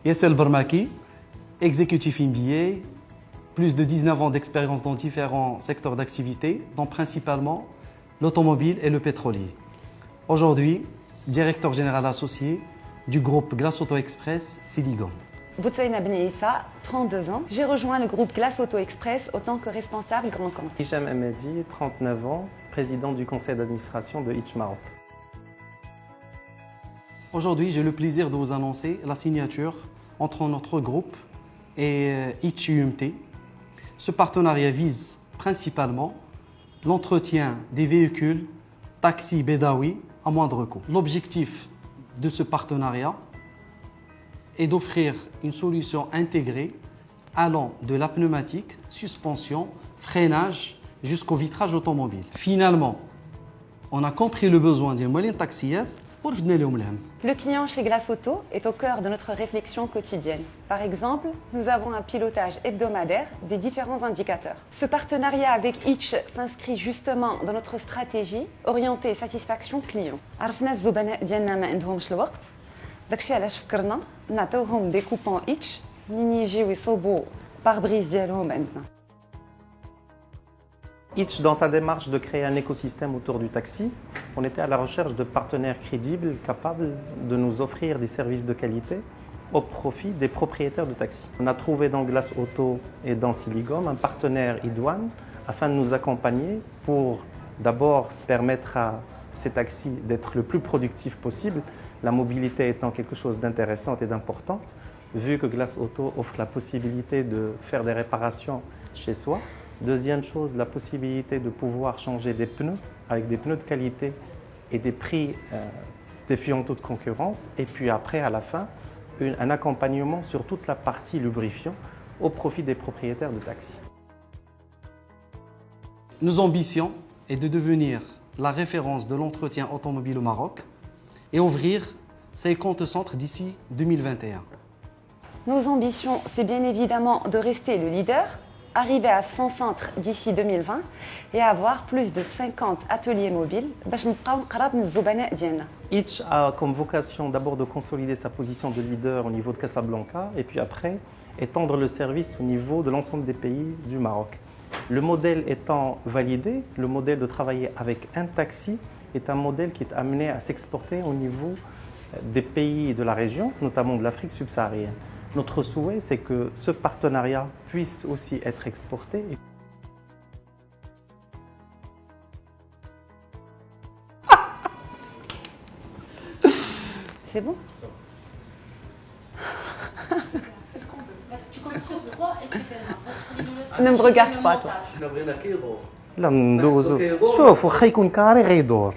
Yassel Barmaki, exécutif MBA, plus de 19 ans d'expérience dans différents secteurs d'activité, dont principalement l'automobile et le pétrolier. Aujourd'hui, directeur général associé du groupe Glace Auto Express Siligom. Boutsaïna Ben Issa, 32 ans. J'ai rejoint le groupe Glace Auto Express en tant que responsable grand compte. Hicham Hamadi, 39 ans, président du conseil d'administration de Hitch Maroc. Aujourd'hui, j'ai le plaisir de vous annoncer la signature entre notre groupe et Hitch UMT. Ce partenariat vise principalement l'entretien des véhicules taxi Bedawi à moindre coût. L'objectif de ce partenariat est d'offrir une solution intégrée allant de la pneumatique, suspension, freinage jusqu'au vitrage automobile. Finalement, on a compris le besoin des moyens taxiyat pour venir les omlem. Le client chez Glace Auto est au cœur de notre réflexion quotidienne. Par exemple, nous avons un pilotage hebdomadaire des différents indicateurs. Ce partenariat avec Hitch s'inscrit justement dans notre stratégie orientée satisfaction client. عرفنا الزبناء ديالنا ما عندهمش الوقت داكشي علاش فكرنا نعطيوهم دي كوبون إتش منين يجيو يصوبوا باربريز ديالهم عندنا. Hitch, dans sa démarche de créer un écosystème autour du taxi, on était à la recherche de partenaires crédibles, capables de nous offrir des services de qualité au profit des propriétaires de taxis. On a trouvé dans Glace Auto et dans Siligom un partenaire idoine afin de nous accompagner pour d'abord permettre à ces taxis d'être le plus productifs possible, la mobilité étant quelque chose d'intéressant et d'important, vu que Glace Auto offre la possibilité de faire des réparations chez soi. Deuxième chose, la possibilité de pouvoir changer des pneus avec des pneus de qualité et des prix défiant toute concurrence. Et puis après, à la fin, un accompagnement sur toute la partie lubrifiant au profit des propriétaires de taxis. Nos ambitions est de devenir la référence de l'entretien automobile au Maroc et ouvrir 50 centres d'ici 2021. Nos ambitions, c'est bien évidemment de rester le leader, arriver à 100 centres d'ici 2020 et avoir plus de 50 ateliers mobiles باش نبقاو قراب من الزبناء ديالنا. Hitch a comme vocation d'abord de consolider sa position de leader au niveau de Casablanca et puis après étendre le service au niveau de l'ensemble des pays du Maroc. Le modèle étant validé, le modèle de travailler avec un taxi est un modèle qui est amené à s'exporter au niveau des pays de la région, notamment de l'Afrique subsaharienne. Notre souhait, c'est que ce partenariat puisse aussi être exporté. C'est bon? C'est ce qu'on veut. Parce que tu comptes sur 3 et tu verras. Ne me regarde pas, toi. لا ندوزو شوف واخا يكون كاري غيدور